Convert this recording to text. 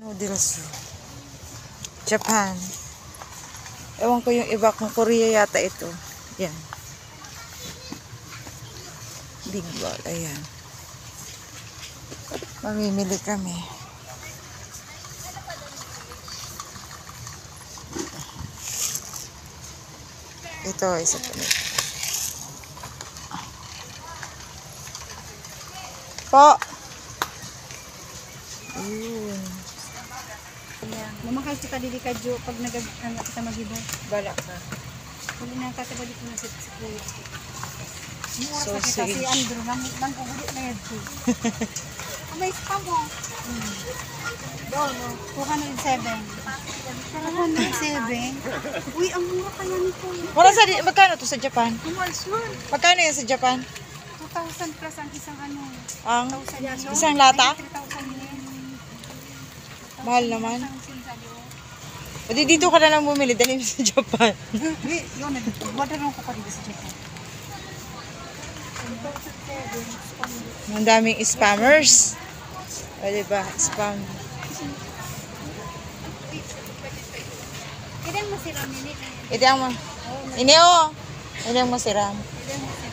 Noodles. Japan. Ewan ko yung iba kung Korea yata ito. Yan. Big ball. Ayan. Mamimili kami. Ito, isa pa nito. Po! Ayun. Mamakal kita dili ka jo pag nag-anak kita magibo. Balak ka. Kung nakataba dito na sa kuya. So, Kita si sige. Andrew nang uguli na yan ko. May spam mo. Doon, 207. 207. Uy, ang mura kaya nito. Magkano to sa Japan? Kumalas man. Magkano yan sa Japan? 2,000 plus ang isang ano. Ang 1,000 yen. isang lata? 3,000 yen. Mahal naman. Isang sensado. O di dito ka na lang bumili, dali mo sa Japan. Hindi, yun. Nagwadarong ko pa dito sa Japan. Ang daming spammers. O diba? Spam. Kailan mo sila minit? Ito ang Ini o. Ito ang masiram. Kailan mo sila